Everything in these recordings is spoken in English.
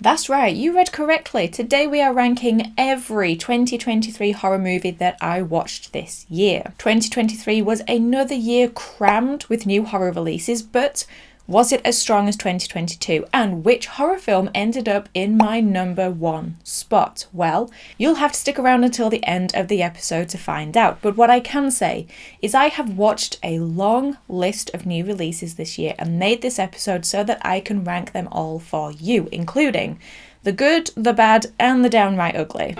That's right, you read correctly. Today we are ranking every 2023 horror movie that I watched this year. 2023 was another year crammed with new horror releases, but was it as strong as 2022? And which horror film ended up in my number one spot? Well, you'll have to stick around until the end of the episode to find out. But what I can say is I have watched a long list of new releases this year and made this episode so that I can rank them all for you, including the good, the bad, and the downright ugly.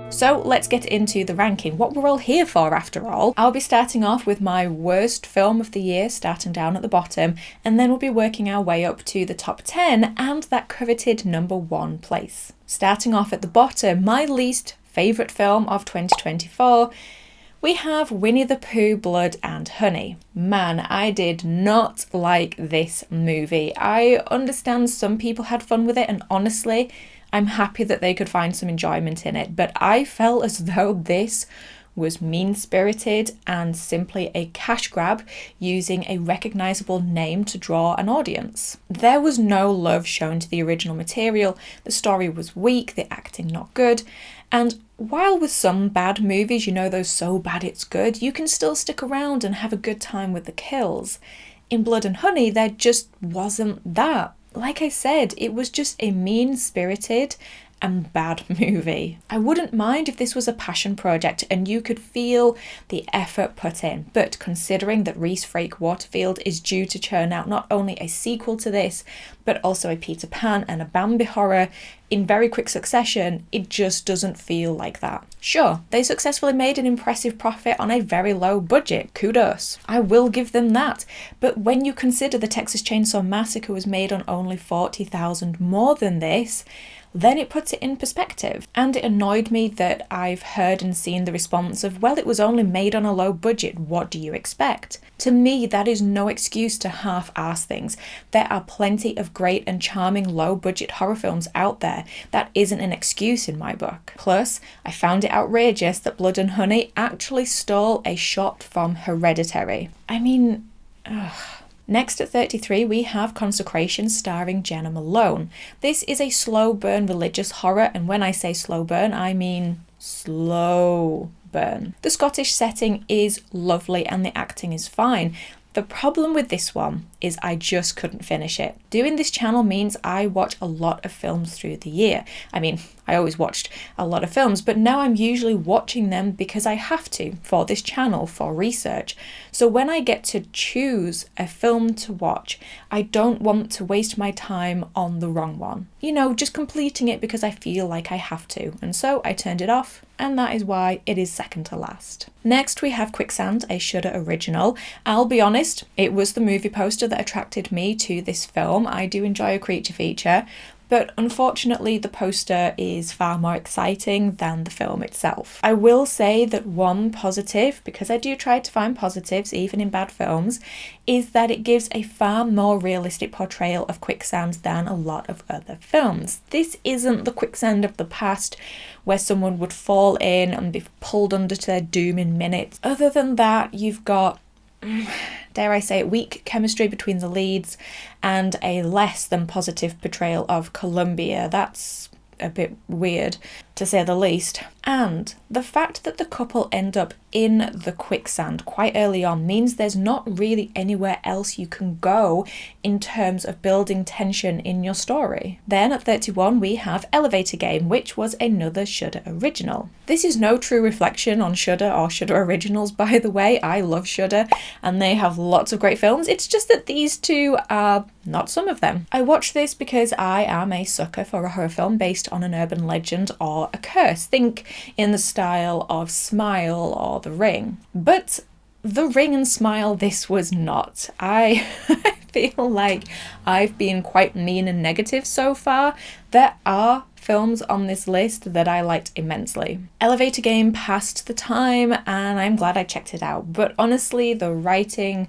So let's get into the ranking, what we're all here for after all. I'll be starting off with my worst film of the year, starting down at the bottom, and then we'll be working our way up to the top 10 and that coveted number 1 place. Starting off at the bottom, my least favourite film of 2024, we have Winnie the Pooh, Blood and Honey. Man, I did not like this movie. I understand some people had fun with it, and honestly, I'm happy that they could find some enjoyment in it, but I felt as though this was mean-spirited and simply a cash grab using a recognisable name to draw an audience. There was no love shown to the original material, the story was weak, the acting not good, and while with some bad movies, you know, those so bad it's good, you can still stick around and have a good time with the kills. In Blood and Honey, there just wasn't that. Like I said, it was just a mean-spirited and bad movie. I wouldn't mind if this was a passion project and you could feel the effort put in, but considering that Rhys Frake Waterfield is due to churn out not only a sequel to this, but also a Peter Pan and a Bambi horror in very quick succession, it just doesn't feel like that. Sure, they successfully made an impressive profit on a very low budget, kudos. I will give them that, but when you consider the Texas Chainsaw Massacre was made on only $40,000 more than this, then it puts it in perspective. And it annoyed me that I've heard and seen the response of, well, it was only made on a low budget, what do you expect? To me, that is no excuse to half-ass things. There are plenty of great and charming low-budget horror films out there. That isn't an excuse in my book. Plus, I found it outrageous that Blood and Honey actually stole a shot from Hereditary. I mean, ugh. Next at 33, we have Consecration starring Jenna Malone. This is a slow burn religious horror, and when I say slow burn, I mean slow burn. The Scottish setting is lovely and the acting is fine. The problem with this one is I just couldn't finish it. Doing this channel means I watch a lot of films through the year. I mean, I always watched a lot of films, but now I'm usually watching them because I have to for this channel, for research. So when I get to choose a film to watch, I don't want to waste my time on the wrong one. You know, just completing it because I feel like I have to. And so I turned it off, and that is why it is second to last. Next we have Quicksand, a Shudder original. I'll be honest, it was the movie poster that attracted me to this film. I do enjoy a creature feature, but unfortunately the poster is far more exciting than the film itself. I will say that one positive, because I do try to find positives even in bad films, is that it gives a far more realistic portrayal of quicksand than a lot of other films. This isn't the quicksand of the past where someone would fall in and be pulled under to their doom in minutes. Other than that, you've got, dare I say it, weak chemistry between the leads and a less than positive portrayal of Columbia. That's a bit weird, to say the least. And the fact that the couple end up in the quicksand quite early on means there's not really anywhere else you can go in terms of building tension in your story. Then at 31 we have Elevator Game, which was another Shudder original. This is no true reflection on Shudder or Shudder originals, by the way. I love Shudder and they have lots of great films. It's just that these two are not some of them. I watched this because I am a sucker for a horror film based on an urban legend or a curse. Think in the style of Smile or The Ring. But The Ring and Smile, this was not. I feel like I've been quite mean and negative so far. There are films on this list that I liked immensely. Elevator Game passed the time and I'm glad I checked it out, but honestly the writing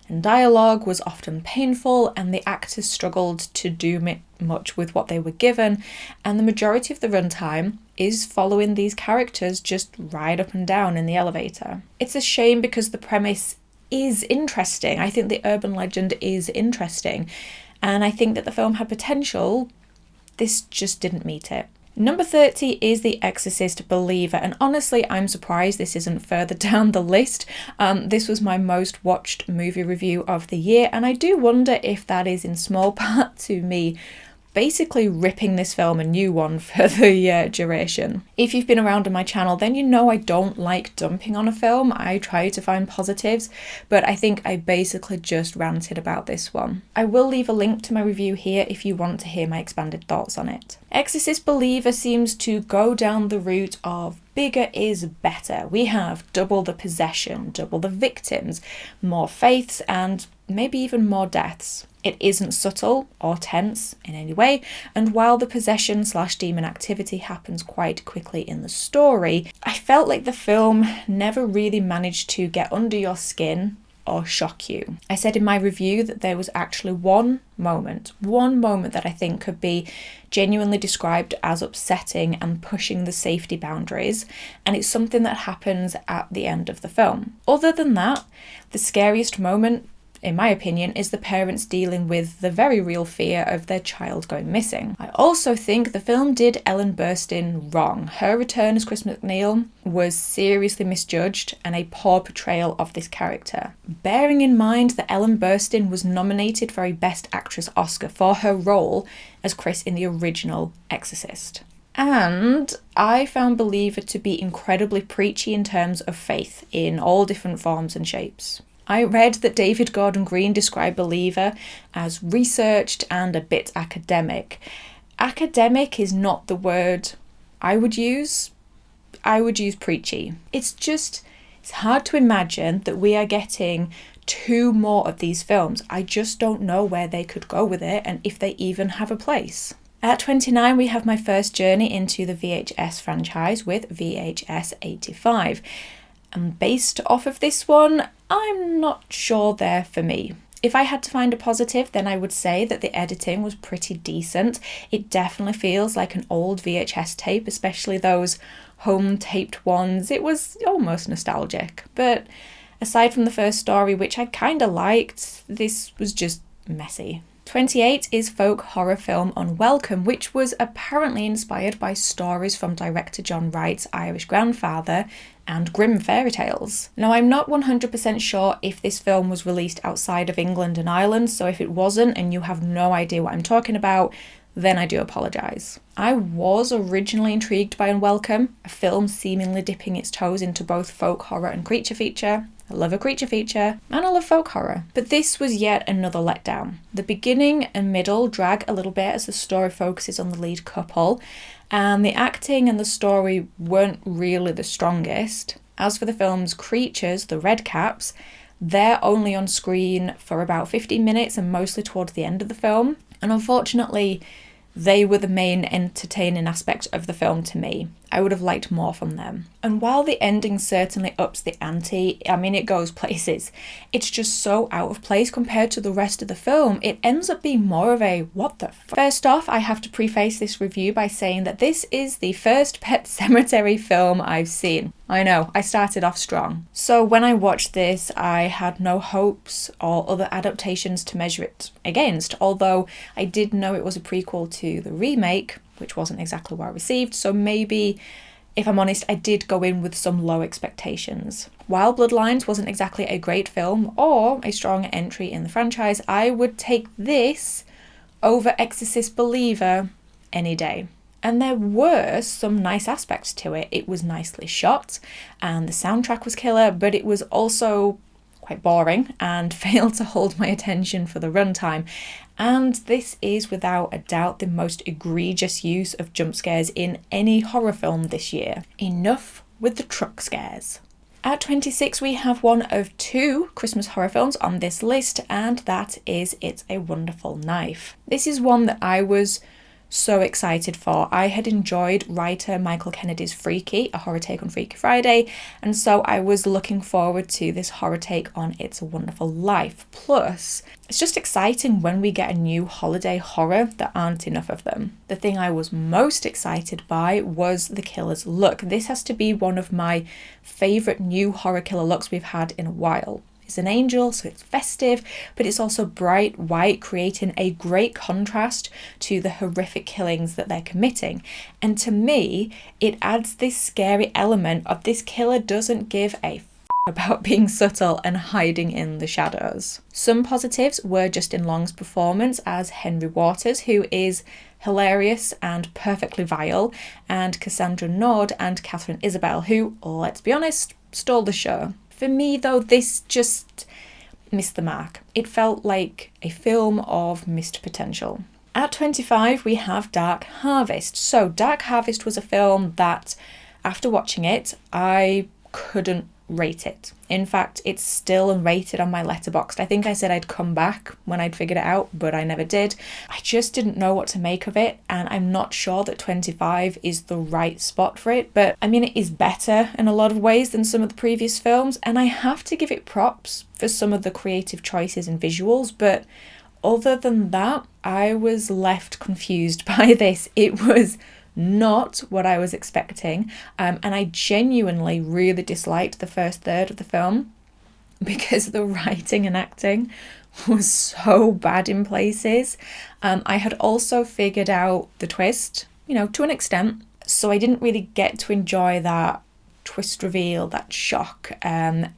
and dialogue was often painful and the actors struggled to do much with what they were given, and the majority of the runtime is following these characters just ride up and down in the elevator. It's a shame because the premise is interesting. I think the urban legend is interesting. And I think that the film had potential. This just didn't meet it. Number 30 is The Exorcist Believer, and honestly I'm surprised this isn't further down the list. This was my most watched movie review of the year, and I do wonder if that is in small part to me basically ripping this film a new one for the duration. If you've been around on my channel, then you know I don't like dumping on a film. I try to find positives, but I think I basically just ranted about this one. I will leave a link to my review here if you want to hear my expanded thoughts on it. Exorcist Believer seems to go down the route of bigger is better. We have double the possession, double the victims, more faiths, and maybe even more deaths. It isn't subtle or tense in any way, and while the possession/demon activity happens quite quickly in the story, I felt like the film never really managed to get under your skin or shock you. I said in my review that there was actually one moment that I think could be genuinely described as upsetting and pushing the safety boundaries, and it's something that happens at the end of the film. Other than that, the scariest moment, in my opinion, is the parents dealing with the very real fear of their child going missing. I also think the film did Ellen Burstyn wrong. Her return as Chris MacNeil was seriously misjudged and a poor portrayal of this character. Bearing in mind that Ellen Burstyn was nominated for a Best Actress Oscar for her role as Chris in the original Exorcist. And I found Believer to be incredibly preachy in terms of faith in all different forms and shapes. I read that David Gordon Green described Believer as researched and a bit academic. Academic is not the word I would use. I would use preachy. It's hard to imagine that we are getting 2 more of these films. I just don't know where they could go with it and if they even have a place. At 29, we have my first journey into the VHS franchise with VHS 85. And based off of this one, I'm not sure they're for me. If I had to find a positive, then I would say that the editing was pretty decent. It definitely feels like an old VHS tape, especially those home taped ones. It was almost nostalgic. But aside from the first story, which I kind of liked, this was just messy. 28 is folk horror film Unwelcome, which was apparently inspired by stories from director John Wright's Irish Grandfather and Grimm fairy tales. Now, I'm not 100% sure if this film was released outside of England and Ireland, so if it wasn't and you have no idea what I'm talking about, then I do apologise. I was originally intrigued by Unwelcome, a film seemingly dipping its toes into both folk horror and creature feature. I love a creature feature, and I love folk horror. But this was yet another letdown. The beginning and middle drag a little bit as the story focuses on the lead couple, and the acting and the story weren't really the strongest. As for the film's creatures, the Redcaps, they're only on screen for about 15 minutes and mostly towards the end of the film. And unfortunately, they were the main entertaining aspect of the film to me. I would have liked more from them. And while the ending certainly ups the ante, I mean, it goes places, it's just so out of place compared to the rest of the film. It ends up being more of a what the fuck. First off, I have to preface this review by saying that this is the first Pet Sematary film I've seen. I know, I started off strong. So when I watched this, I had no hopes or other adaptations to measure it against, although I did know it was a prequel to the remake, which wasn't exactly well received, so maybe, if I'm honest, I did go in with some low expectations. While Bloodlines wasn't exactly a great film or a strong entry in the franchise, I would take this over Exorcist Believer any day. And there were some nice aspects to it. It was nicely shot and the soundtrack was killer, but it was also quite boring and failed to hold my attention for the runtime. And this is without a doubt the most egregious use of jump scares in any horror film this year. Enough with the truck scares. At 26, we have one of 2 Christmas horror films on this list, and that is It's a Wonderful Knife. This is one that I was so excited for. I had enjoyed writer Michael Kennedy's Freaky, a horror take on Freaky Friday, and so I was looking forward to this horror take on It's a Wonderful Life. Plus, it's just exciting when we get a new holiday horror. There aren't enough of them. The thing I was most excited by was the killer's look. This has to be one of my favourite new horror killer looks we've had in a while. is an angel, so it's festive, but it's also bright white, creating a great contrast to the horrific killings that they're committing. And to me, it adds this scary element of this killer doesn't give a about being subtle and hiding in the shadows. Some positives were Justin Long's performance as Henry Waters, who is hilarious and perfectly vile, and Cassandra Nord and Catherine Isabelle, who, let's be honest, stole the show. For me, though, this just missed the mark. It felt like a film of missed potential. At 25, we have Dark Harvest. So Dark Harvest was a film that, after watching it, I couldn't rate it. In fact, it's still unrated on my Letterboxd. I think I said I'd come back when I'd figured it out, but I never did. I just didn't know what to make of it, and I'm not sure that 25 is the right spot for it, but I mean, it is better in a lot of ways than some of the previous films, and I have to give it props for some of the creative choices and visuals, but other than that, I was left confused by this. It was not what I was expecting, and I genuinely really disliked the first third of the film because the writing and acting was so bad in places. I had also figured out the twist, to an extent, so I didn't really get to enjoy that twist reveal, that shock, and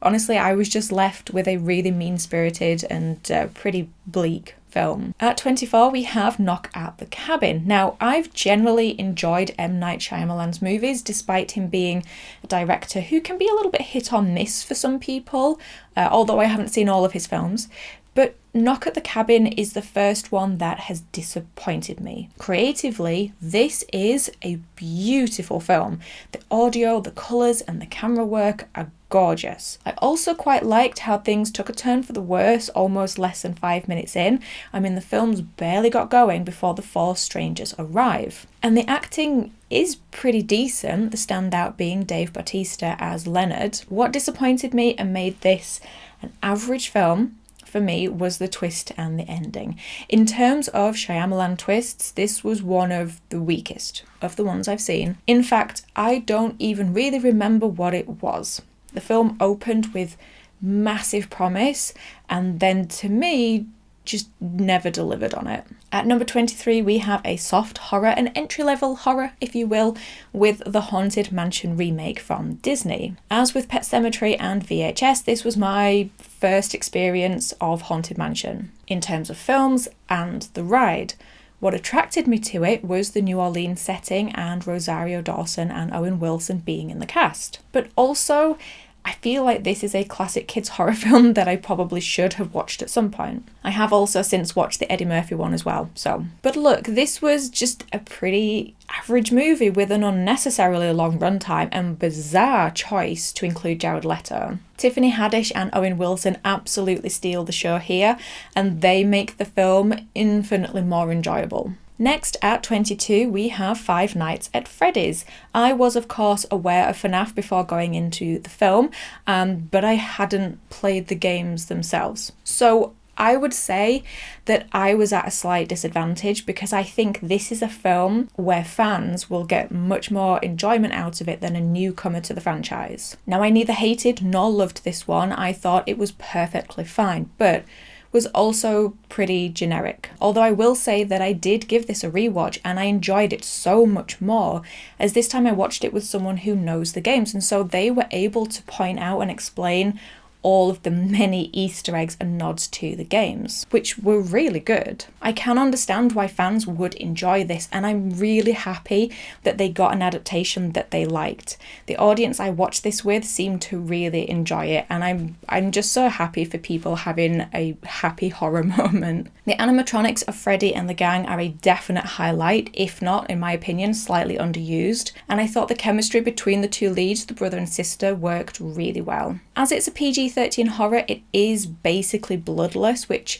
honestly, I was just left with a really mean-spirited and pretty bleak film. At 24, we have Knock at the Cabin. Now, I've generally enjoyed M. Night Shyamalan's movies, despite him being a director who can be a little bit hit or miss for some people, although I haven't seen all of his films. But Knock at the Cabin is the first one that has disappointed me. Creatively, this is a beautiful film. The audio, the colours and the camera work are gorgeous. I also quite liked how things took a turn for the worse almost less than 5 minutes in. I mean, the film's barely got going before the four strangers arrive. And the acting is pretty decent, the standout being Dave Bautista as Leonard. What disappointed me and made this an average film for me was the twist and the ending. In terms of Shyamalan twists, this was one of the weakest of the ones I've seen. In fact, I don't even really remember what it was. The film opened with massive promise and then, to me, just never delivered on it. At number 23, we have a soft horror, an entry-level horror, if you will, with the Haunted Mansion remake from Disney. As with Pet Sematary and VHS, this was my first experience of Haunted Mansion in terms of films and the ride. What attracted me to it was the New Orleans setting and Rosario Dawson and Owen Wilson being in the cast. But also, I feel like this is a classic kids horror film that I probably should have watched at some point. I have also since watched the Eddie Murphy one as well, so. But look, this was just a pretty average movie with an unnecessarily long runtime and bizarre choice to include Jared Leto. Tiffany Haddish and Owen Wilson absolutely steal the show here, and they make the film infinitely more enjoyable. Next, at 22, we have Five Nights at Freddy's. I was, of course, aware of FNAF before going into the film, but I hadn't played the games themselves. So I would say that I was at a slight disadvantage because I think this is a film where fans will get much more enjoyment out of it than a newcomer to the franchise. Now, I neither hated nor loved this one. I thought it was perfectly fine, but was also pretty generic. Although I will say that I did give this a rewatch and I enjoyed it so much more, as this time I watched it with someone who knows the games, and so they were able to point out and explain all of the many Easter eggs and nods to the games, which were really good. I can understand why fans would enjoy this, and I'm really happy that they got an adaptation that they liked. The audience I watched this with seemed to really enjoy it, and I'm just so happy for people having a happy horror moment. The animatronics of Freddy and the gang are a definite highlight, if not, in my opinion, slightly underused, and I thought the chemistry between the two leads, the brother and sister, worked really well. As it's a PG-13 horror, it is basically bloodless, which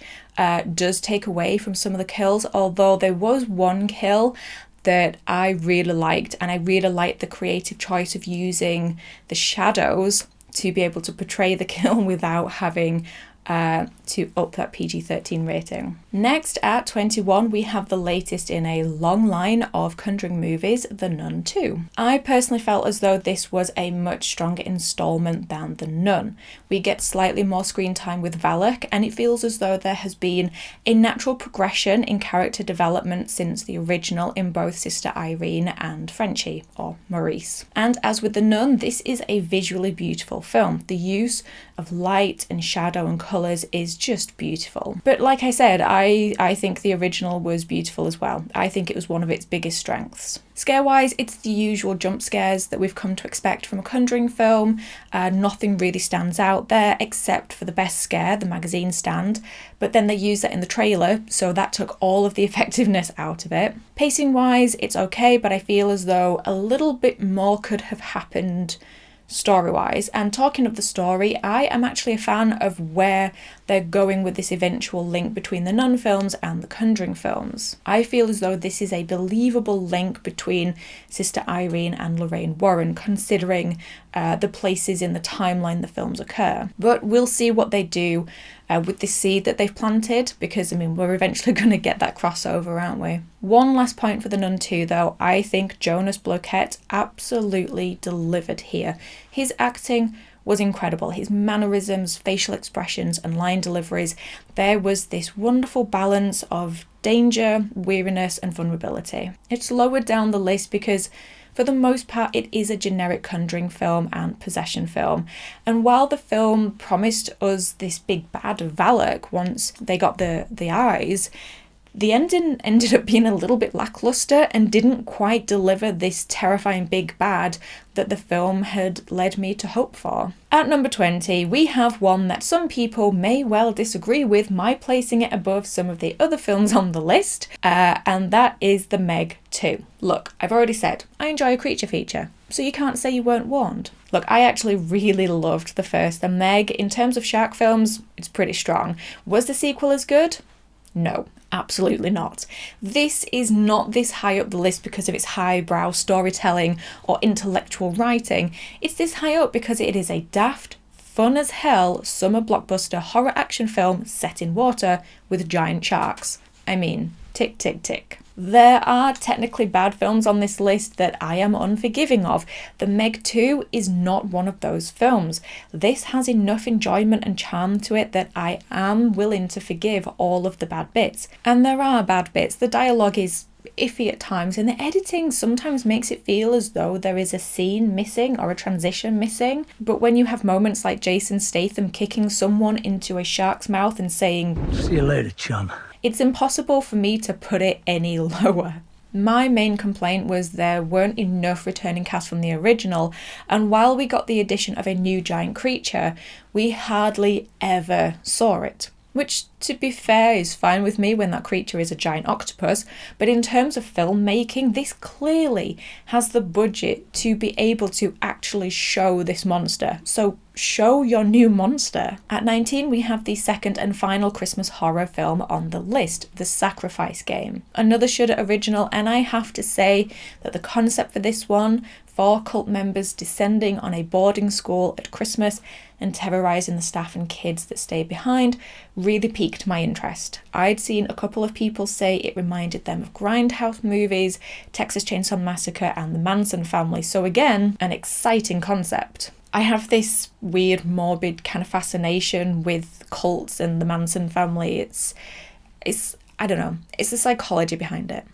does take away from some of the kills, although there was one kill that I really liked, and I really liked the creative choice of using the shadows to be able to portray the kill without having to up that PG-13 rating. Next, at 21, we have the latest in a long line of Conjuring movies, The Nun 2. I personally felt as though this was a much stronger installment than The Nun. We get slightly more screen time with Valak, and it feels as though there has been a natural progression in character development since the original in both Sister Irene and Frenchie, or Maurice. And as with The Nun, this is a visually beautiful film. The use of light and shadow and colours is just beautiful. But like I said, I think the original was beautiful as well. I think it was one of its biggest strengths. Scare-wise, it's the usual jump scares that we've come to expect from a Conjuring film. Nothing really stands out there except for the best scare, the magazine stand, but then they used that in the trailer, so that took all of the effectiveness out of it. Pacing-wise, it's okay, but I feel as though a little bit more could have happened story-wise. And talking of the story, I am actually a fan of where they're going with this eventual link between the Nun films and the Conjuring films. I feel as though this is a believable link between Sister Irene and Lorraine Warren, considering the places in the timeline the films occur. But we'll see what they do with the seed that they've planted, because I mean, we're eventually going to get that crossover, aren't we? One last point for The Nun 2 though, I think Jonas Bloquet absolutely delivered here. His acting was incredible. His mannerisms, facial expressions and line deliveries, there was this wonderful balance of danger, weariness and vulnerability. It's lowered down the list because for the most part, it is a generic Conjuring film and possession film. And while the film promised us this big bad of Valak once they got the eyes, the ending ended up being a little bit lackluster and didn't quite deliver this terrifying big bad that the film had led me to hope for. At number 20, we have one that some people may well disagree with, my placing it above some of the other films on the list, and that is The Meg 2. Look, I've already said, I enjoy a creature feature, so you can't say you weren't warned. Look, I actually really loved the first The Meg. In terms of shark films, it's pretty strong. Was the sequel as good? No, absolutely not. This is not this high up the list because of its highbrow storytelling or intellectual writing. It's this high up because it is a daft, fun as hell summer blockbuster horror action film set in water with giant sharks. I mean, tick, tick, tick. There are technically bad films on this list that I am unforgiving of. The Meg 2 is not one of those films. This has enough enjoyment and charm to it that I am willing to forgive all of the bad bits. And there are bad bits. The dialogue is iffy at times and the editing sometimes makes it feel as though there is a scene missing or a transition missing. But when you have moments like Jason Statham kicking someone into a shark's mouth and saying, "See you later, chum," it's impossible for me to put it any lower. My main complaint was there weren't enough returning cast from the original, and while we got the addition of a new giant creature, we hardly ever saw it. Which, to be fair, is fine with me when that creature is a giant octopus, but in terms of filmmaking, this clearly has the budget to be able to actually show this monster. So show your new monster. At 19, we have the second and final Christmas horror film on the list, The Sacrifice Game. Another Shudder original, and I have to say that the concept for this one, 4 cult members descending on a boarding school at Christmas and terrorising the staff and kids that stay behind, really piqued my interest. I'd seen a couple of people say it reminded them of Grindhouse movies, Texas Chainsaw Massacre and the Manson family, so again, an exciting concept. I have this weird morbid kind of fascination with cults and the Manson family. It's I don't know, it's the psychology behind it.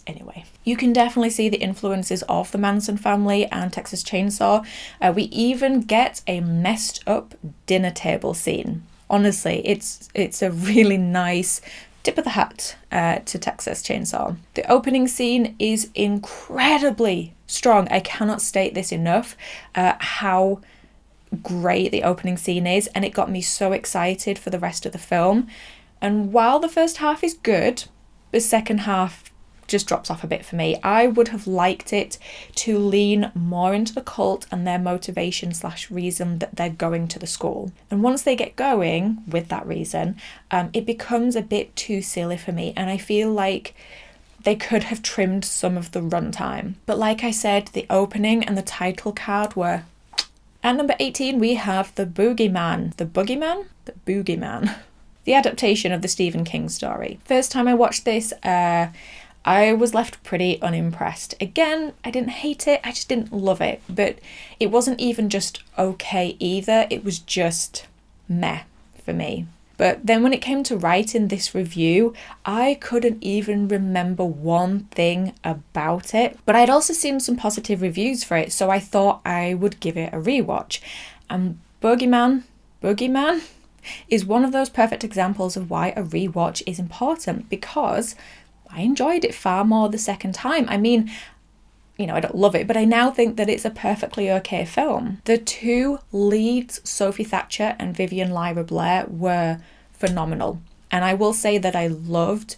Anyway, you can definitely see the influences of the Manson family and Texas Chainsaw. We even get a messed up dinner table scene. Honestly, it's a really nice tip of the hat to Texas Chainsaw. The opening scene is incredibly strong. I cannot state this enough, how great the opening scene is, and it got me so excited for the rest of the film. And while the first half is good, the second half just drops off a bit for me. I would have liked it to lean more into the cult and their motivation / reason that they're going to the school. And once they get going with that reason, it becomes a bit too silly for me, and I feel like they could have trimmed some of the runtime. But like I said, the opening and the title card were. At number 18, we have The Boogeyman. The Boogeyman? The Boogeyman. The adaptation of the Stephen King story. First time I watched this, I was left pretty unimpressed. Again, I didn't hate it, I just didn't love it. But it wasn't even just okay either, it was just meh for me. But then when it came to writing this review, I couldn't even remember one thing about it. But I'd also seen some positive reviews for it, so I thought I would give it a rewatch. And Boogeyman is one of those perfect examples of why a rewatch is important, because I enjoyed it far more the second time. I mean, I don't love it, but I now think that it's a perfectly okay film. The two leads, Sophie Thatcher and Vivian Lyra Blair, were phenomenal. And I will say that I loved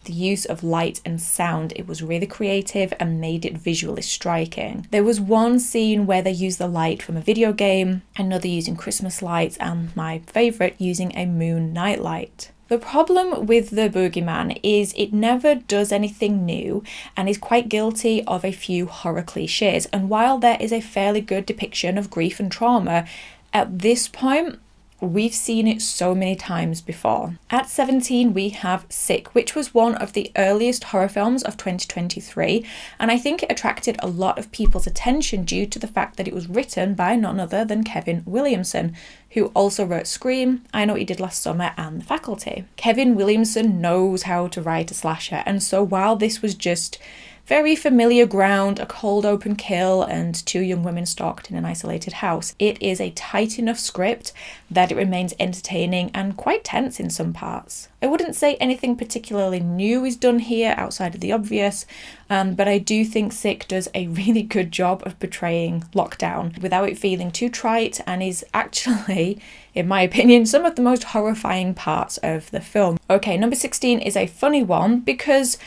the use of light and sound. It was really creative and made it visually striking. There was one scene where they used the light from a video game, another using Christmas lights, and my favourite using a moon nightlight. The problem with The Boogeyman is it never does anything new and is quite guilty of a few horror cliches. And while there is a fairly good depiction of grief and trauma, at this point, we've seen it so many times before. At 17, we have Sick, which was one of the earliest horror films of 2023, and I think it attracted a lot of people's attention due to the fact that it was written by none other than Kevin Williamson, who also wrote Scream, I Know What You Did Last Summer, and The Faculty. Kevin Williamson knows how to write a slasher, and so while this was just very familiar ground, a cold open kill and two young women stalked in an isolated house, it is a tight enough script that it remains entertaining and quite tense in some parts. I wouldn't say anything particularly new is done here outside of the obvious, but I do think Sick does a really good job of portraying lockdown without it feeling too trite, and is actually, in my opinion, some of the most horrifying parts of the film. Okay, number 16 is a funny one because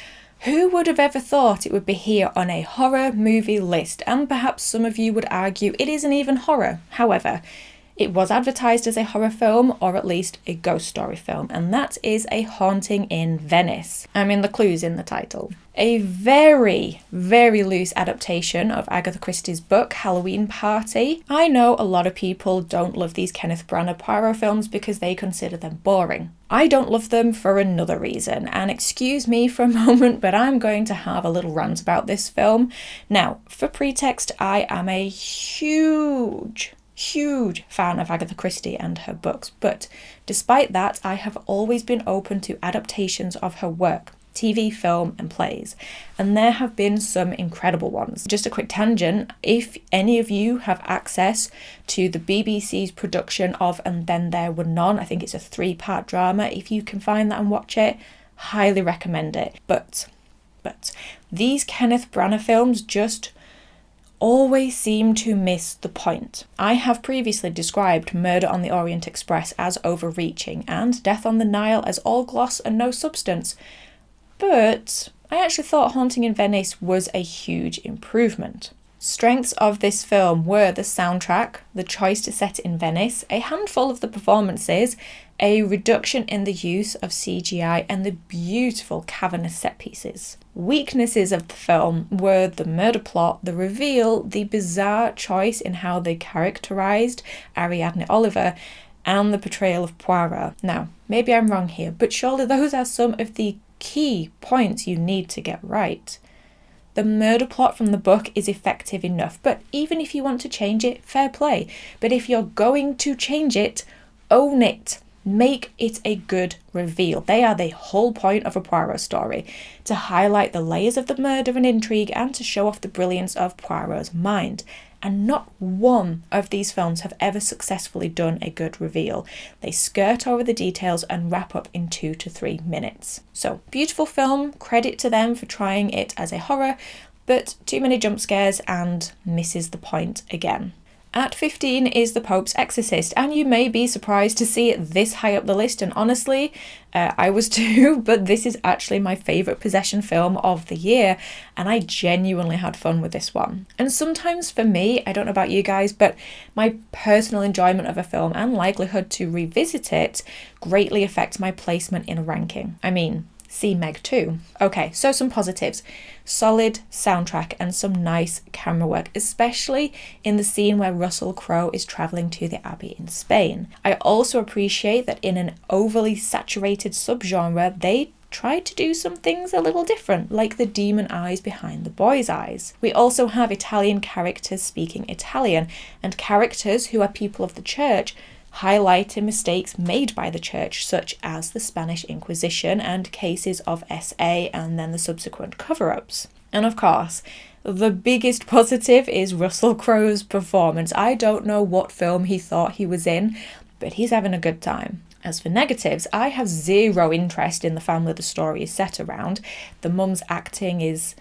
who would have ever thought it would be here on a horror movie list? And perhaps some of you would argue it isn't even horror. However, it was advertised as a horror film, or at least a ghost story film, and that is A Haunting in Venice. I mean, the clue's in the title. A very, very loose adaptation of Agatha Christie's book, Halloween Party. I know a lot of people don't love these Kenneth Branagh Poirot films because they consider them boring. I don't love them for another reason, and excuse me for a moment, but I'm going to have a little rant about this film. Now, for pretext, I am a huge fan of Agatha Christie and her books, but despite that, I have always been open to adaptations of her work, TV, film, and plays, and there have been some incredible ones. Just a quick tangent, if any of you have access to the BBC's production of And Then There Were None, I think it's a 3-part drama, if you can find that and watch it, highly recommend it. But these Kenneth Branagh films just always seem to miss the point. I have previously described Murder on the Orient Express as overreaching and Death on the Nile as all gloss and no substance, but I actually thought Haunting in Venice was a huge improvement. Strengths of this film were the soundtrack, the choice to set it in Venice, a handful of the performances, a reduction in the use of CGI, and the beautiful cavernous set pieces. Weaknesses of the film were the murder plot, the reveal, the bizarre choice in how they characterised Ariadne Oliver, and the portrayal of Poirot. Now, maybe I'm wrong here, but surely those are some of the key points you need to get right. The murder plot from the book is effective enough, but even if you want to change it, fair play. But if you're going to change it, own it. Make it a good reveal. They are the whole point of a Poirot story, to highlight the layers of the murder and intrigue and to show off the brilliance of Poirot's mind. And not one of these films have ever successfully done a good reveal. They skirt over the details and wrap up in 2 to 3 minutes. So, beautiful film, credit to them for trying it as a horror, but too many jump scares and misses the point again. At 15 is The Pope's Exorcist, and you may be surprised to see it this high up the list, and honestly, I was too, but this is actually my favourite possession film of the year, and I genuinely had fun with this one. And sometimes for me, I don't know about you guys, but my personal enjoyment of a film and likelihood to revisit it greatly affects my placement in a ranking. I mean, see Meg 2. Okay, so some positives. Solid soundtrack and some nice camera work, especially in the scene where Russell Crowe is travelling to the Abbey in Spain. I also appreciate that in an overly saturated subgenre, they tried to do some things a little different, like the demon eyes behind the boy's eyes. We also have Italian characters speaking Italian, and characters who are people of the church highlighting mistakes made by the church, such as the Spanish Inquisition and cases of SA and then the subsequent cover-ups. And of course, the biggest positive is Russell Crowe's performance. I don't know what film he thought he was in, but he's having a good time. As for negatives, I have zero interest in the family the story is set around. The mum's acting is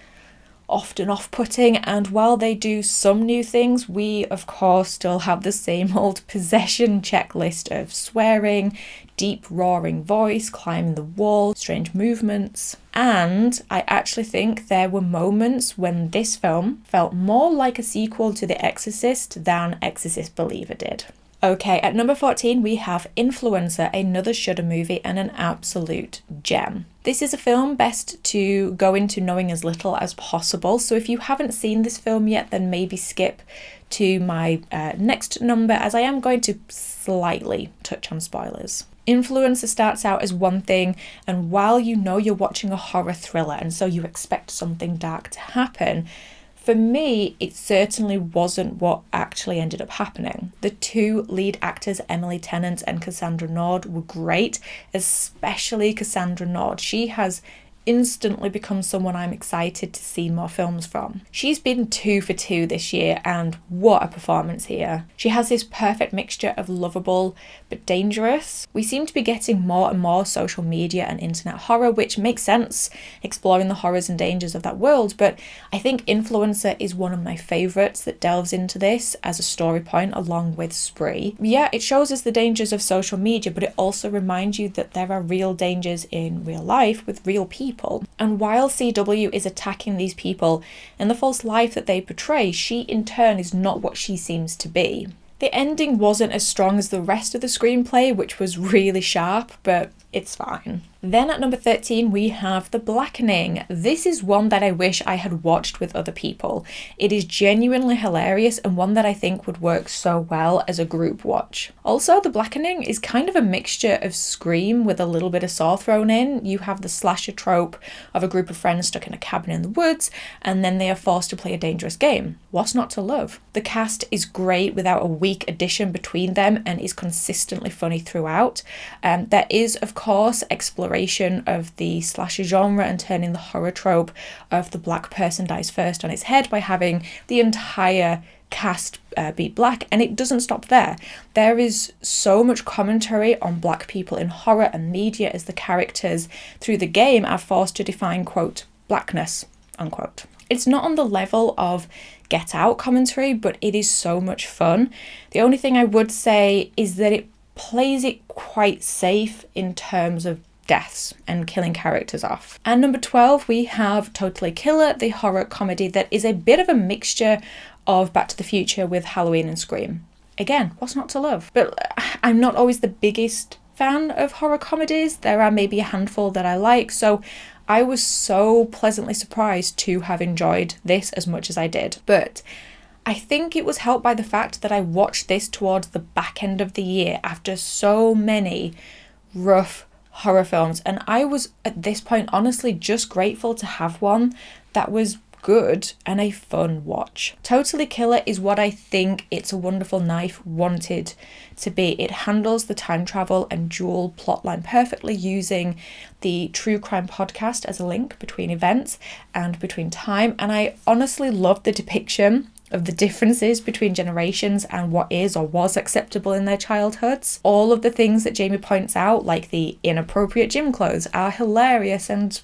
often off-putting, and while they do some new things, we of course still have the same old possession checklist of swearing, deep roaring voice, climbing the wall, strange movements. And I actually think there were moments when this film felt more like a sequel to The Exorcist than Exorcist Believer did. Okay, at number 14 we have Influencer, another Shudder movie and an absolute gem. This is a film best to go into knowing as little as possible, so if you haven't seen this film yet, then maybe skip to my next number, as I am going to slightly touch on spoilers. Influencer starts out as one thing, and while you know you're watching a horror thriller and so you expect something dark to happen, for me, it certainly wasn't what actually ended up happening. The two lead actors, Emily Tennant and Cassandra Nord, were great, especially Cassandra Nord. She has instantly become someone I'm excited to see more films from. She's been 2 for 2 this year, and what a performance here. She has this perfect mixture of lovable but dangerous. We seem to be getting more and more social media and internet horror, which makes sense, exploring the horrors and dangers of that world, but I think Influencer is one of my favourites that delves into this as a story point along with Spree. Yeah, it shows us the dangers of social media, but it also reminds you that there are real dangers in real life with real people. And while CW is attacking these people and the false life that they portray, she in turn is not what she seems to be. The ending wasn't as strong as the rest of the screenplay, which was really sharp, but it's fine. Then at number 13 we have The Blackening. This is one that I wish I had watched with other people. It is genuinely hilarious and one that I think would work so well as a group watch. Also, The Blackening is kind of a mixture of Scream with a little bit of Saw thrown in. You have the slasher trope of a group of friends stuck in a cabin in the woods, and then they are forced to play a dangerous game. What's not to love? The cast is great without a weak addition between them and is consistently funny throughout. There is, of course, exploration of the slasher genre and turning the horror trope of the black person dies first on its head by having the entire cast be black, and it doesn't stop there. There is so much commentary on black people in horror and media as the characters through the game are forced to define, quote, blackness, unquote. It's not on the level of Get Out commentary, but it is so much fun. The only thing I would say is that it plays it quite safe in terms of deaths and killing characters off. And number 12 we have Totally Killer, the horror comedy that is a bit of a mixture of Back to the Future with Halloween and Scream. Again, what's not to love? But I'm not always the biggest fan of horror comedies. There are maybe a handful that I like, so I was so pleasantly surprised to have enjoyed this as much as I did. But I think it was helped by the fact that I watched this towards the back end of the year after so many rough horror films, and I was at this point honestly just grateful to have one that was good and a fun watch. Totally Killer is what I think It's a Wonderful Knife wanted to be. It handles the time travel and dual plotline perfectly, using the true crime podcast as a link between events and between time, and I honestly loved the depiction of the differences between generations and what is or was acceptable in their childhoods. All of the things that Jamie points out, like the inappropriate gym clothes, are hilarious and,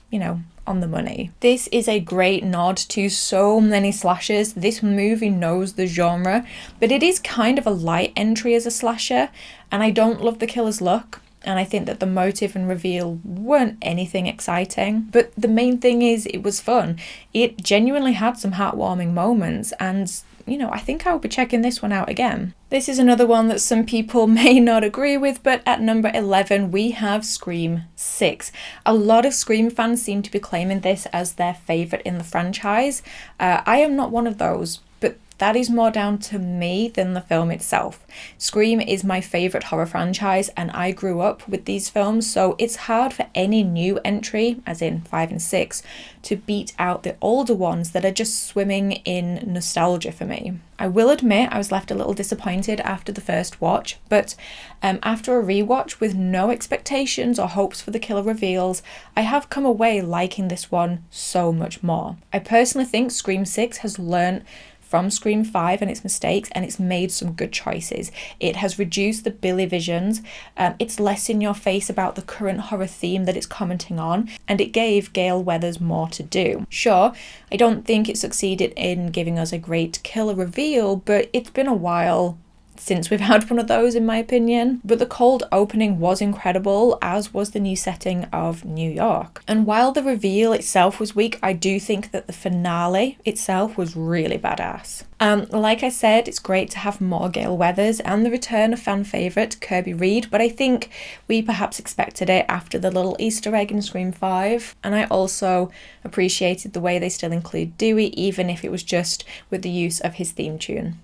on the money. This is a great nod to so many slashers. This movie knows the genre, but it is kind of a light entry as a slasher, and I don't love the killer's look. And I think that the motive and reveal weren't anything exciting. But the main thing is it was fun. It genuinely had some heartwarming moments, and I think I'll be checking this one out again. This is another one that some people may not agree with, but at number 11 we have Scream 6. A lot of Scream fans seem to be claiming this as their favourite in the franchise. I am not one of those, but that is more down to me than the film itself. Scream is my favourite horror franchise and I grew up with these films, so it's hard for any new entry, as in 5 and 6, to beat out the older ones that are just swimming in nostalgia for me. I will admit I was left a little disappointed after the first watch, but after a rewatch with no expectations or hopes for the killer reveals, I have come away liking this one so much more. I personally think Scream 6 has learnt from Scream 5 and its mistakes, and it's made some good choices. It has reduced the Billy visions, it's less in your face about the current horror theme that it's commenting on, and it gave Gale Weathers more to do. Sure, I don't think it succeeded in giving us a great killer reveal, but it's been a while since we've had one of those, in my opinion. But the cold opening was incredible, as was the new setting of New York. And while the reveal itself was weak, I do think that the finale itself was really badass. Like I said, it's great to have more Gale Weathers and the return of fan favourite Kirby Reed, but I think we perhaps expected it after the little Easter egg in Scream 5. And I also appreciated the way they still include Dewey, even if it was just with the use of his theme tune.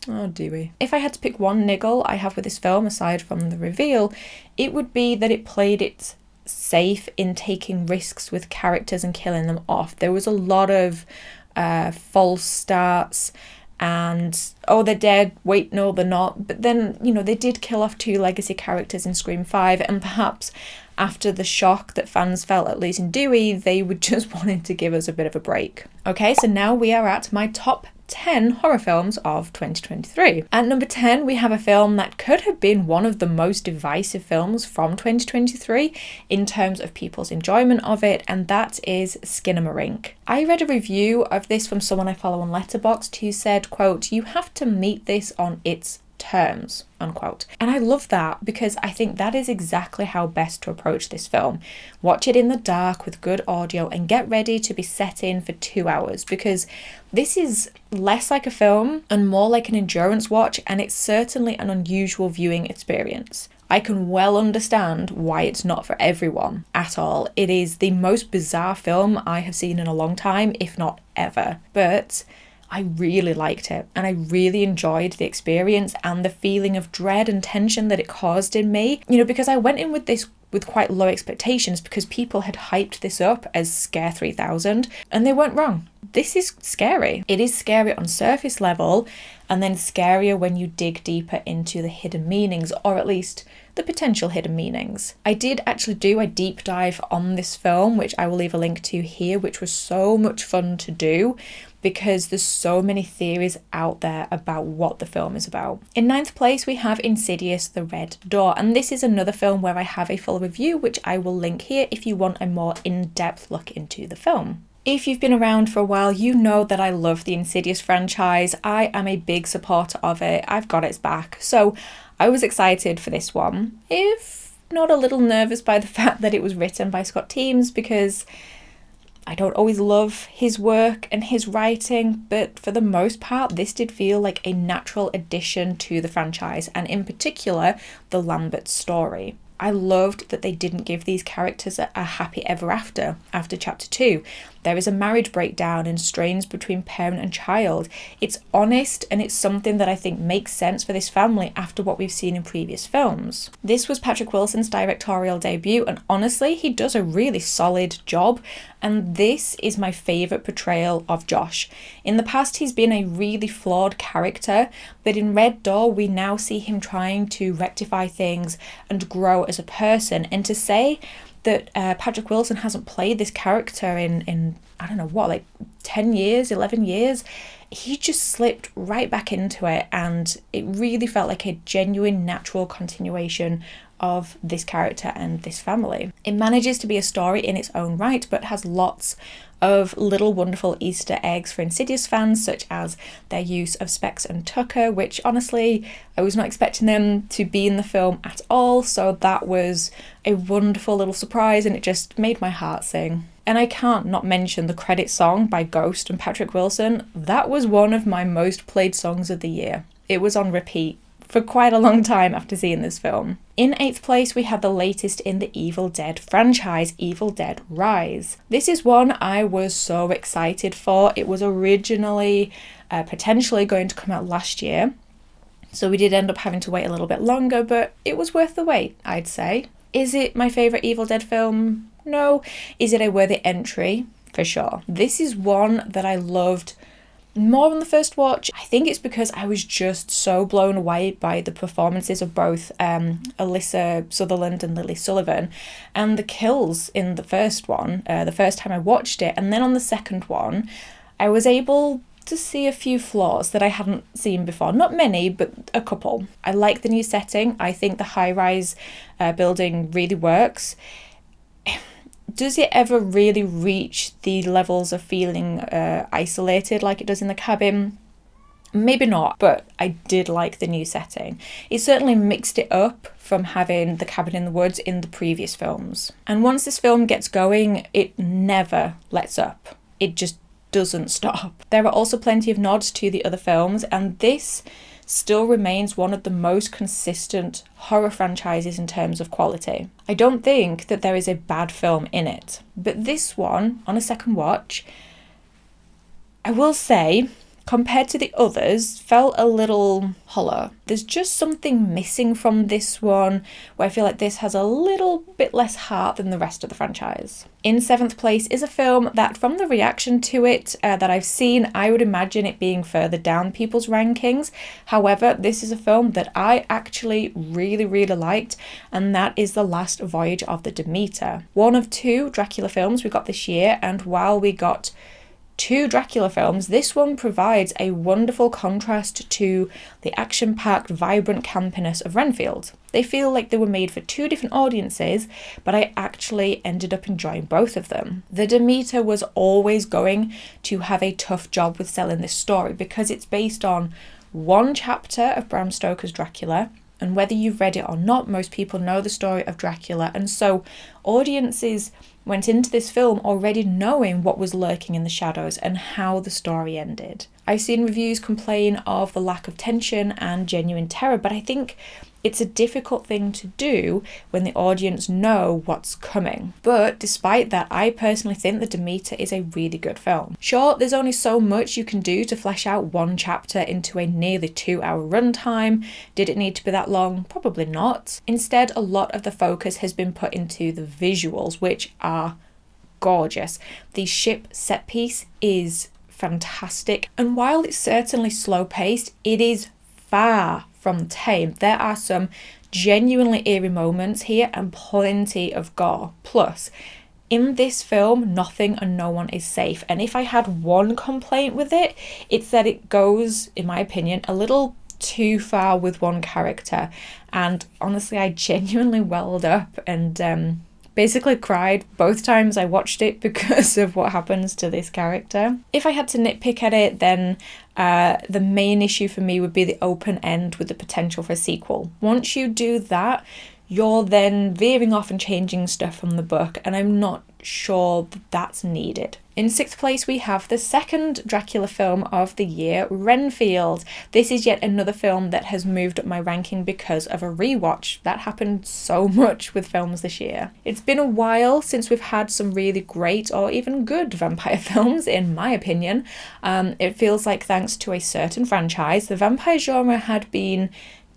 Oh, Dewey. If I had to pick one niggle I have with this film, aside from the reveal, it would be that it played it safe in taking risks with characters and killing them off. There was a lot of false starts and, oh, they're dead, wait, no, they're not. But then, they did kill off 2 legacy characters in Scream 5, and perhaps after the shock that fans felt at losing Dewey, they were just wanting to give us a bit of a break. Okay, so now we are at my top 10 horror films of 2023. At number 10, we have a film that could have been one of the most divisive films from 2023 in terms of people's enjoyment of it, and that is Skinamarink. I read a review of this from someone I follow on Letterboxd who said, quote, "You have to meet this on its terms," unquote. And I love that because I think that is exactly how best to approach this film. Watch it in the dark with good audio and get ready to be set in for 2 hours, because this is less like a film and more like an endurance watch, and it's certainly an unusual viewing experience. I can well understand why it's not for everyone at all. It is the most bizarre film I have seen in a long time, if not ever. But I really liked it, and I really enjoyed the experience and the feeling of dread and tension that it caused in me. Because I went in with this with quite low expectations because people had hyped this up as Scare 3000, and they weren't wrong. This is scary. It is scary on surface level, and then scarier when you dig deeper into the hidden meanings, or at least the potential hidden meanings. I did actually do a deep dive on this film, which I will leave a link to here, which was so much fun to do, because there's so many theories out there about what the film is about. In 9th place, we have Insidious: The Red Door, and this is another film where I have a full review, which I will link here if you want a more in-depth look into the film. If you've been around for a while, you know that I love the Insidious franchise. I am a big supporter of it. I've got its back. So I was excited for this one, if not a little nervous by the fact that it was written by Scott Teems, because I don't always love his work and his writing, but for the most part, this did feel like a natural addition to the franchise, and in particular, the Lambert story. I loved that they didn't give these characters a happy ever after chapter 2. There is a marriage breakdown and strains between parent and child. It's honest, and it's something that I think makes sense for this family after what we've seen in previous films. This was Patrick Wilson's directorial debut, and honestly, he does a really solid job, and this is my favourite portrayal of Josh. In the past, he's been a really flawed character, but in Red Door, we now see him trying to rectify things and grow as a person, and to say that Patrick Wilson hasn't played this character in I don't know what, like 10 years, 11 years, he just slipped right back into it, and it really felt like a genuine, natural continuation of this character and this family. It manages to be a story in its own right, but has lots of little wonderful Easter eggs for Insidious fans, such as their use of Specs and Tucker, which honestly, I was not expecting them to be in the film at all, so that was a wonderful little surprise, and it just made my heart sing. And I can't not mention the credit song by Ghost and Patrick Wilson. That was one of my most played songs of the year. It was on repeat for quite a long time after seeing this film. In 8th place, we have the latest in the Evil Dead franchise, Evil Dead Rise. This is one I was so excited for. It was originally potentially going to come out last year, so we did end up having to wait a little bit longer, but it was worth the wait, I'd say. Is it my favourite Evil Dead film? No. Is it a worthy entry? For sure. This is one that I loved more on the first watch. I think it's because I was just so blown away by the performances of both Alyssa Sutherland and Lily Sullivan, and the kills in the first one, the first time I watched it. And then on the second one, I was able to see a few flaws that I hadn't seen before. Not many, but a couple. I like the new setting. I think the high-rise building really works. Does it ever really reach the levels of feeling isolated like it does in the cabin? Maybe not, but I did like the new setting. It certainly mixed it up from having the cabin in the woods in the previous films. And once this film gets going, it never lets up. It just doesn't stop. There are also plenty of nods to the other films, and this still remains one of the most consistent horror franchises in terms of quality. I don't think that there is a bad film in it, but this one, on a second watch, I will say, compared to the others, felt a little hollow. There's just something missing from this one, where I feel like this has a little bit less heart than the rest of the franchise. In 7th place is a film that, from the reaction to it that I've seen, I would imagine it being further down people's rankings. However, this is a film that I actually really, really liked, and that is The Last Voyage of the Demeter. One of 2 Dracula films we got this year, and while we got 2 Dracula films, this one provides a wonderful contrast to the action-packed, vibrant campiness of Renfield. They feel like they were made for 2 different audiences, but I actually ended up enjoying both of them. The Demeter was always going to have a tough job with selling this story because it's based on one chapter of Bram Stoker's Dracula, and whether you've read it or not, most people know the story of Dracula, and so audiences went into this film already knowing what was lurking in the shadows and how the story ended. I've seen reviews complain of the lack of tension and genuine terror, but I think it's a difficult thing to do when the audience know what's coming. But despite that, I personally think The Demeter is a really good film. Sure, there's only so much you can do to flesh out one chapter into a nearly 2-hour runtime. Did it need to be that long? Probably not. Instead, a lot of the focus has been put into the visuals, which are gorgeous. The ship set piece is fantastic, and while it's certainly slow paced, it is far from tame. There are some genuinely eerie moments here and plenty of gore. Plus, in this film, nothing and no one is safe, and if I had one complaint with it, it's that it goes, in my opinion, a little too far with one character. And honestly, I genuinely welled up and basically cried both times I watched it because of what happens to this character. If I had to nitpick at it, then the main issue for me would be the open end with the potential for a sequel. Once you do that, you're then veering off and changing stuff from the book, and I'm not sure that's needed. In 6th place, we have the second Dracula film of the year, Renfield. This is yet another film that has moved up my ranking because of a rewatch. That happened so much with films this year. It's been a while since we've had some really great or even good vampire films, in my opinion. It feels like, thanks to a certain franchise, the vampire genre had been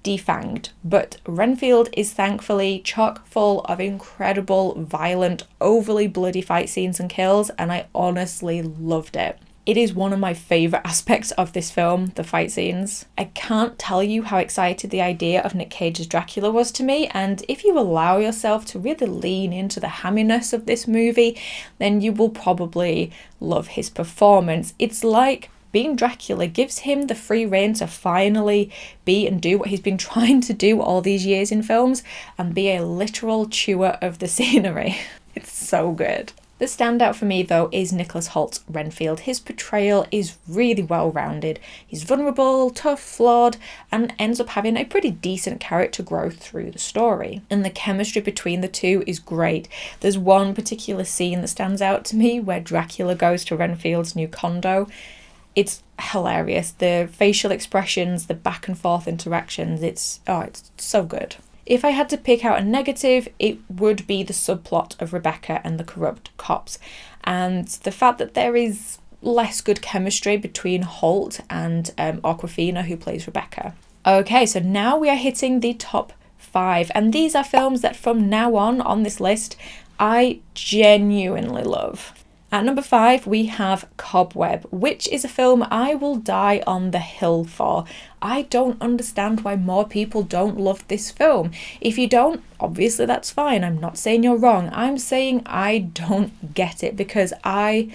defanged, but Renfield is thankfully chock full of incredible, violent, overly bloody fight scenes and kills, and I honestly loved it. It is one of my favourite aspects of this film, the fight scenes. I can't tell you how excited the idea of Nick Cage's Dracula was to me, and if you allow yourself to really lean into the hamminess of this movie, then you will probably love his performance. It's like being Dracula gives him the free rein to finally be and do what he's been trying to do all these years in films, and be a literal chewer of the scenery. It's so good. The standout for me, though, is Nicholas Holt's Renfield. His portrayal is really well-rounded. He's vulnerable, tough, flawed, and ends up having a pretty decent character growth through the story. And the chemistry between the two is great. There's one particular scene that stands out to me where Dracula goes to Renfield's new condo. It's hilarious. The facial expressions, the back and forth interactions, it's so good. If I had to pick out a negative, it would be the subplot of Rebecca and the corrupt cops, and the fact that there is less good chemistry between Holt and Awkwafina, who plays Rebecca. Okay, so now we are hitting the top 5, and these are films that from now on this list, I genuinely love. At number 5, we have Cobweb, which is a film I will die on the hill for. I don't understand why more people don't love this film. If you don't, obviously that's fine. I'm not saying you're wrong. I'm saying I don't get it because I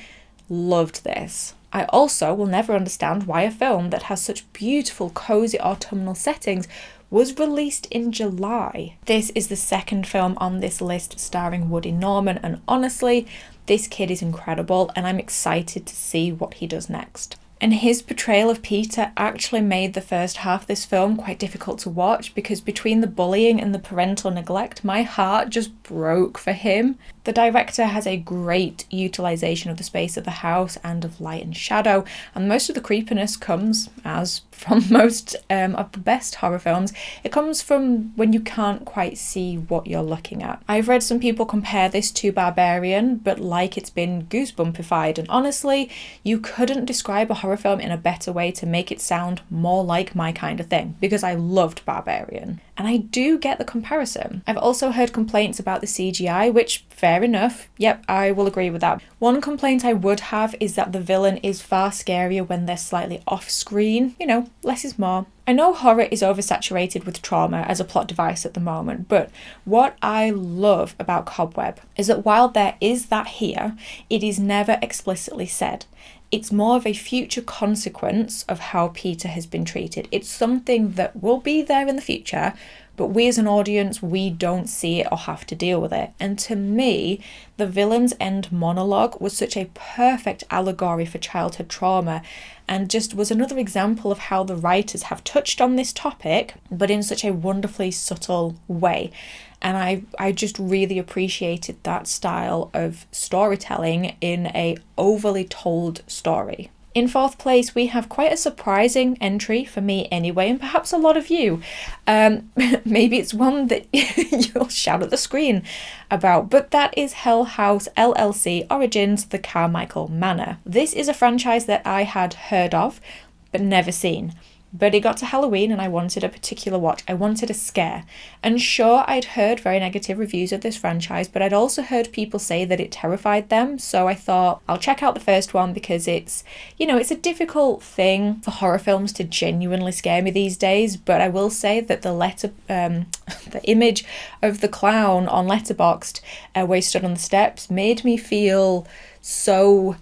loved this. I also will never understand why a film that has such beautiful, cozy autumnal settings was released in July. This is the second film on this list starring Woody Norman, and honestly, this kid is incredible and I'm excited to see what he does next. And his portrayal of Peter actually made the first half of this film quite difficult to watch because between the bullying and the parental neglect, my heart just broke for him. The director has a great utilisation of the space of the house and of light and shadow, and most of the creepiness comes, as from most of the best horror films, it comes from when you can't quite see what you're looking at. I've read some people compare this to Barbarian, but like it's been goosebumpified, and honestly, you couldn't describe a horror film in a better way to make it sound more like my kind of thing, because I loved Barbarian. And I do get the comparison. I've also heard complaints about the CGI, which, fair enough, yep, I will agree with that. One complaint I would have is that the villain is far scarier when they're slightly off screen. You know, less is more. I know horror is oversaturated with trauma as a plot device at the moment, but what I love about Cobweb is that while there is that here, it is never explicitly said. It's more of a future consequence of how Peter has been treated. It's something that will be there in the future, but we as an audience, we don't see it or have to deal with it. And to me, the villain's end monologue was such a perfect allegory for childhood trauma and just was another example of how the writers have touched on this topic, but in such a wonderfully subtle way. And I just really appreciated that style of storytelling in a overly told story. In fourth place, we have quite a surprising entry for me anyway, and perhaps a lot of you. Maybe it's one that you'll shout at the screen about, but that is Hell House LLC Origins: The Carmichael Manor. This is a franchise that I had heard of, but never seen. But it got to Halloween and I wanted a particular watch. I wanted a scare. And sure, I'd heard very negative reviews of this franchise, but I'd also heard people say that it terrified them. So I thought I'll check out the first one because it's, it's a difficult thing for horror films to genuinely scare me these days. But I will say that the image of the clown on Letterboxd where he stood on the steps made me feel so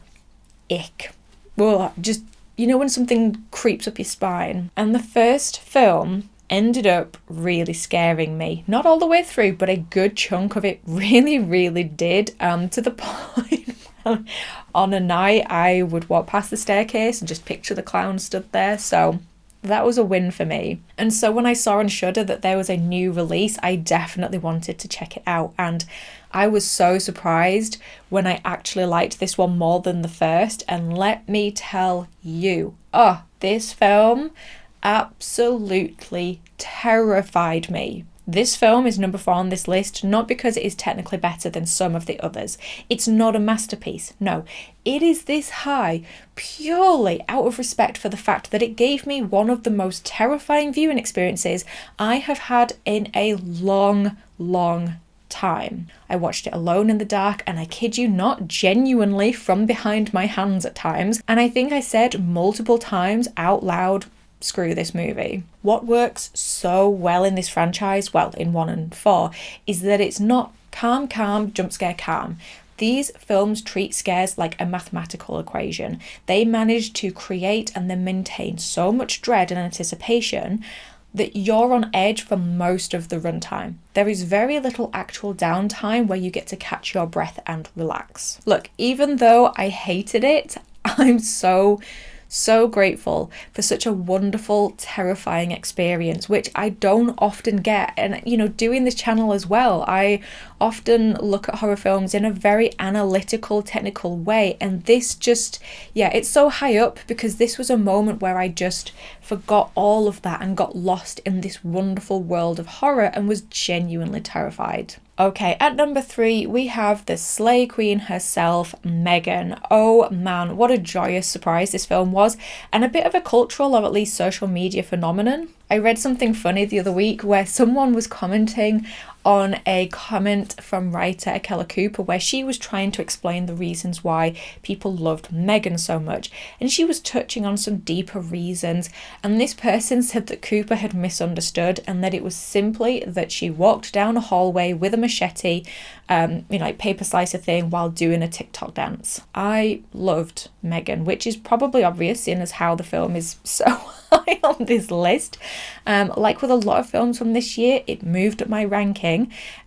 ick. Well, just when something creeps up your spine. And the first film ended up really scaring me. Not all the way through, but a good chunk of it really, really did. To the point where on a night I would walk past the staircase and just picture the clown stood there. So that was a win for me. And so when I saw on Shudder that there was a new release, I definitely wanted to check it out. And I was so surprised when I actually liked this one more than the first. And let me tell you, this film absolutely terrified me. This film is number 4 on this list, not because it is technically better than some of the others. It's not a masterpiece. No, it is this high purely out of respect for the fact that it gave me one of the most terrifying viewing experiences I have had in a long, long time. I watched it alone in the dark, and I kid you not, genuinely from behind my hands at times. And I think I said multiple times out loud, screw this movie. What works so well in this franchise, well, in 1 and 4, is that it's not calm, jump scare, calm. These films treat scares like a mathematical equation. They manage to create and then maintain so much dread and anticipation that you're on edge for most of the runtime. There is very little actual downtime where you get to catch your breath and relax. Look, even though I hated it, I'm so grateful for such a wonderful, terrifying experience, which I don't often get. And, doing this channel as well, I often look at horror films in a very analytical, technical way. And this just, it's so high up because this was a moment where I just forgot all of that and got lost in this wonderful world of horror and was genuinely terrified. Okay, at number 3, we have the Slay Queen herself, Megan. Oh man, what a joyous surprise this film was, and a bit of a cultural or at least social media phenomenon. I read something funny the other week where someone was commenting on a comment from writer Akela Cooper where she was trying to explain the reasons why people loved Megan so much, and she was touching on some deeper reasons, and this person said that Cooper had misunderstood and that it was simply that she walked down a hallway with a machete, like paper slicer thing, while doing a TikTok dance. I loved Megan, which is probably obvious seeing as how the film is so high on this list. Like with a lot of films from this year, it moved up my ranking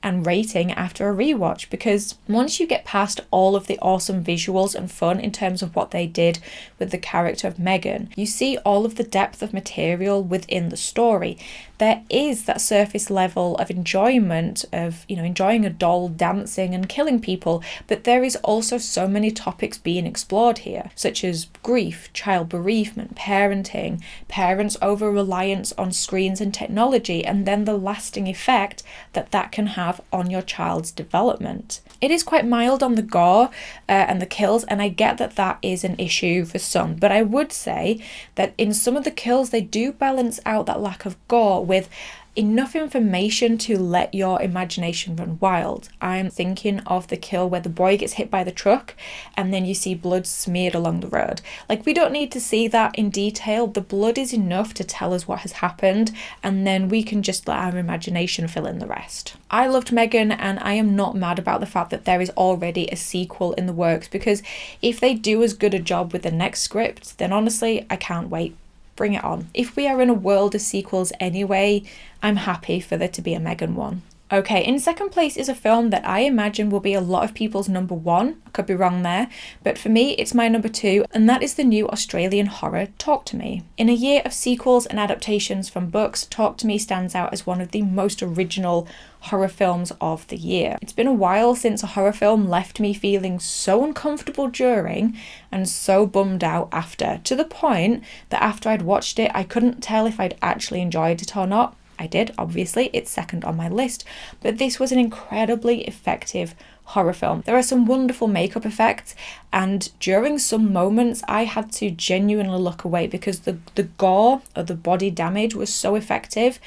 and rating after a rewatch, because once you get past all of the awesome visuals and fun in terms of what they did with the character of Megan, you see all of the depth of material within the story. There is that surface level of enjoyment of, enjoying a doll dancing and killing people, but there is also so many topics being explored here, such as grief, child bereavement, parenting, parents' over-reliance on screens and technology, and then the lasting effect that can have on your child's development. It is quite mild on the gore and the kills, and I get that is an issue for some, but I would say that in some of the kills they do balance out that lack of gore with enough information to let your imagination run wild. I'm thinking of the kill where the boy gets hit by the truck and then you see blood smeared along the road. Like, we don't need to see that in detail. The blood is enough to tell us what has happened, and then we can just let our imagination fill in the rest. I loved Megan, and I am not mad about the fact that there is already a sequel in the works, because if they do as good a job with the next script, then honestly, I can't wait. Bring it on. If we are in a world of sequels anyway, I'm happy for there to be a Megan one. Okay, in second place is a film that I imagine will be a lot of people's number 1. I could be wrong there, but for me it's my number 2, and that is the new Australian horror Talk to Me. In a year of sequels and adaptations from books, Talk to Me stands out as one of the most original horror films of the year. It's been a while since a horror film left me feeling so uncomfortable during and so bummed out after, to the point that after I'd watched it I couldn't tell if I'd actually enjoyed it or not. I did, obviously, it's second on my list, but this was an incredibly effective horror film. There are some wonderful makeup effects, and during some moments I had to genuinely look away because the gore or the body damage was so effective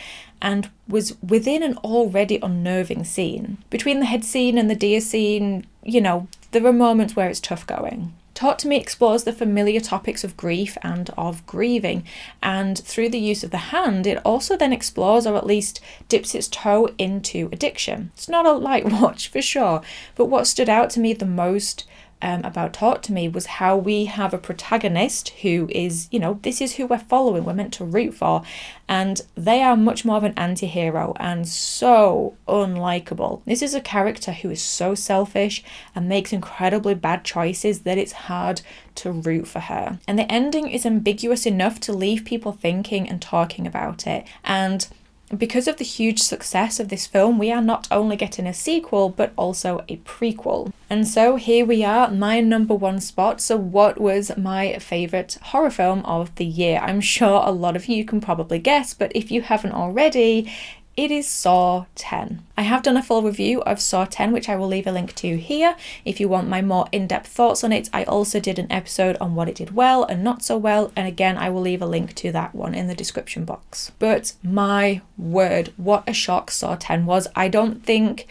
and was within an already unnerving scene. Between the head scene and the deer scene, there are moments where it's tough going. Talk to Me explores the familiar topics of grief and of grieving, and through the use of the hand, it also then explores, or at least dips its toe into, addiction. It's not a light watch for sure, but what stood out to me the most about Talk to Me was how we have a protagonist who is, this is who we're following, we're meant to root for, and they are much more of an anti-hero and so unlikable. This is a character who is so selfish and makes incredibly bad choices that it's hard to root for her. And the ending is ambiguous enough to leave people thinking and talking about it. And because of the huge success of this film, we are not only getting a sequel, but also a prequel. And so here we are, my number 1 spot. So what was my favourite horror film of the year? I'm sure a lot of you can probably guess, but if you haven't already, it is Saw 10. I have done a full review of Saw 10, which I will leave a link to here if you want my more in-depth thoughts on it. I also did an episode on what it did well and not so well, and again I will leave a link to that one in the description box. But my word, what a shock Saw 10 was. I don't think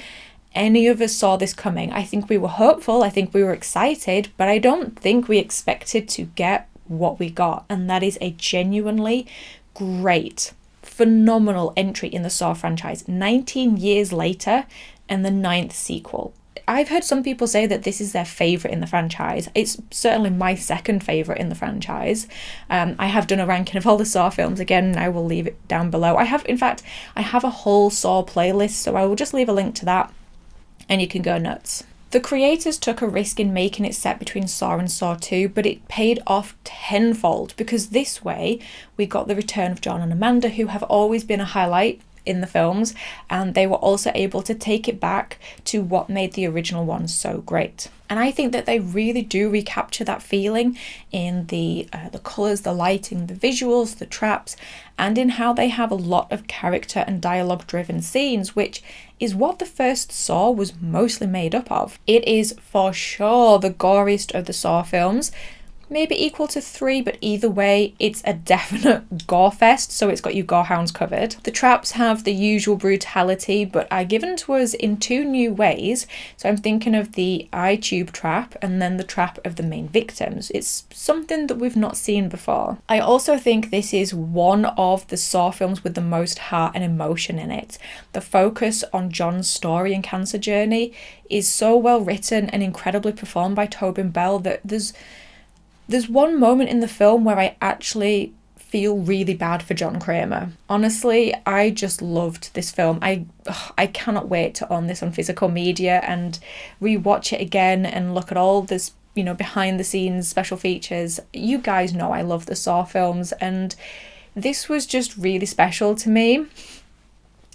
any of us saw this coming. I think we were hopeful, I think we were excited, but I don't think we expected to get what we got, and that is a genuinely great, phenomenal entry in the Saw franchise. 19 years later and the 9th sequel. I've heard some people say that this is their favourite in the franchise. It's certainly my second favourite in the franchise. I have done a ranking of all the Saw films again, and I will leave it down below. I have a whole Saw playlist, so I will just leave a link to that and you can go nuts. The creators took a risk in making it set between Saw and Saw 2, but it paid off tenfold, because this way we got the return of John and Amanda, who have always been a highlight in the films, and they were also able to take it back to what made the original one so great. And I think that they really do recapture that feeling in the colours, the lighting, the visuals, the traps, and in how they have a lot of character and dialogue driven scenes, which is what the first Saw was mostly made up of. It is for sure the goriest of the Saw films, maybe equal to 3, but either way, it's a definite gore fest, so it's got you gorehounds covered. The traps have the usual brutality, but are given to us in 2 new ways. So I'm thinking of the eye tube trap and then the trap of the main victims. It's something that we've not seen before. I also think this is one of the Saw films with the most heart and emotion in it. The focus on John's story and cancer journey is so well written and incredibly performed by Tobin Bell that there's one moment in the film where I actually feel really bad for John Kramer. Honestly, I just loved this film. I cannot wait to own this on physical media and rewatch it again and look at all this, behind the scenes special features. You guys know I love the Saw films, and this was just really special to me.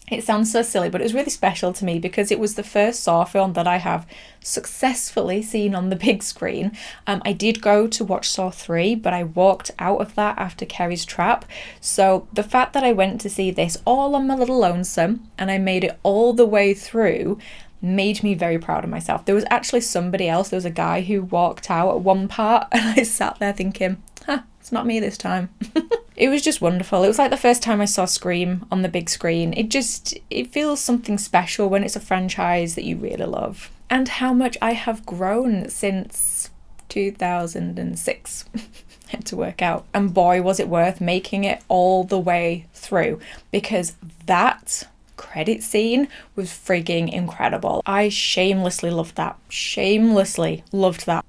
It sounds so silly, but it was really special to me because it was the first Saw film that I have successfully seen on the big screen. I did go to watch Saw 3, but I walked out of that after Kerry's Trap. So the fact that I went to see this all on my little lonesome and I made it all the way through made me very proud of myself. There was actually somebody else, there was a guy who walked out at one part and I sat there thinking, it's not me this time. It was just wonderful. It was like the first time I saw Scream on the big screen. It feels something special when it's a franchise that you really love. And how much I have grown since 2006. Had to work out. And boy, was it worth making it all the way through, because that credit scene was frigging incredible. I shamelessly loved that.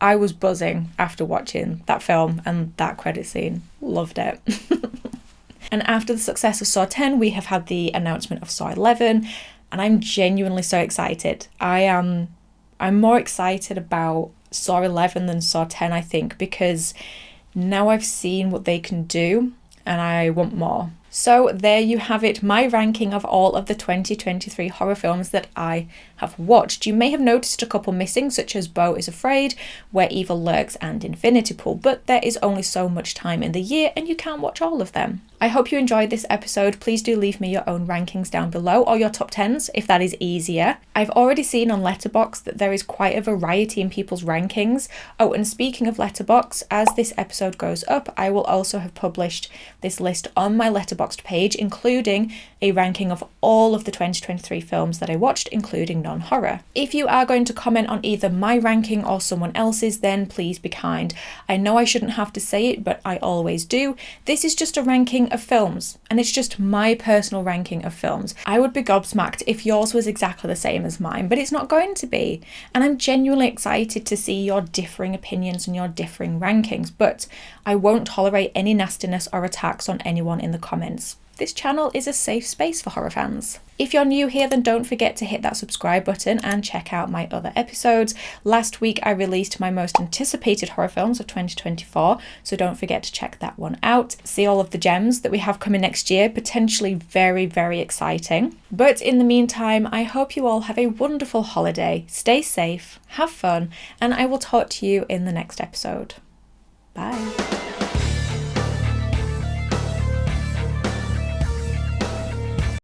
I was buzzing after watching that film and that credit scene. Loved it. And after the success of Saw 10, we have had the announcement of Saw 11, and I'm genuinely so excited. I'm more excited about Saw 11 than Saw 10, I think, because now I've seen what they can do and I want more. So there you have it, my ranking of all of the 2023 horror films that I have watched. You may have noticed a couple missing, such as Beau is Afraid, Where Evil Lurks, and Infinity Pool, but there is only so much time in the year and you can't watch all of them. I hope you enjoyed this episode. Please do leave me your own rankings down below, or your top 10s if that is easier. I've already seen on Letterboxd that there is quite a variety in people's rankings. Oh, and speaking of Letterboxd, as this episode goes up, I will also have published this list on my Letterboxd page, including a ranking of all of the 2023 films that I watched, including non-horror. If you are going to comment on either my ranking or someone else's, then please be kind. I know I shouldn't have to say it, but I always do. This is just a ranking of films, and it's just my personal ranking of films. I would be gobsmacked if yours was exactly the same as mine, but it's not going to be. And I'm genuinely excited to see your differing opinions and your differing rankings, but I won't tolerate any nastiness or attacks on anyone in the comments. This channel is a safe space for horror fans. If you're new here, then don't forget to hit that subscribe button and check out my other episodes. Last week I released my most anticipated horror films of 2024, so don't forget to check that one out. See all of the gems that we have coming next year, potentially very, very exciting. But in the meantime, I hope you all have a wonderful holiday. Stay safe, have fun, and I will talk to you in the next episode. Bye.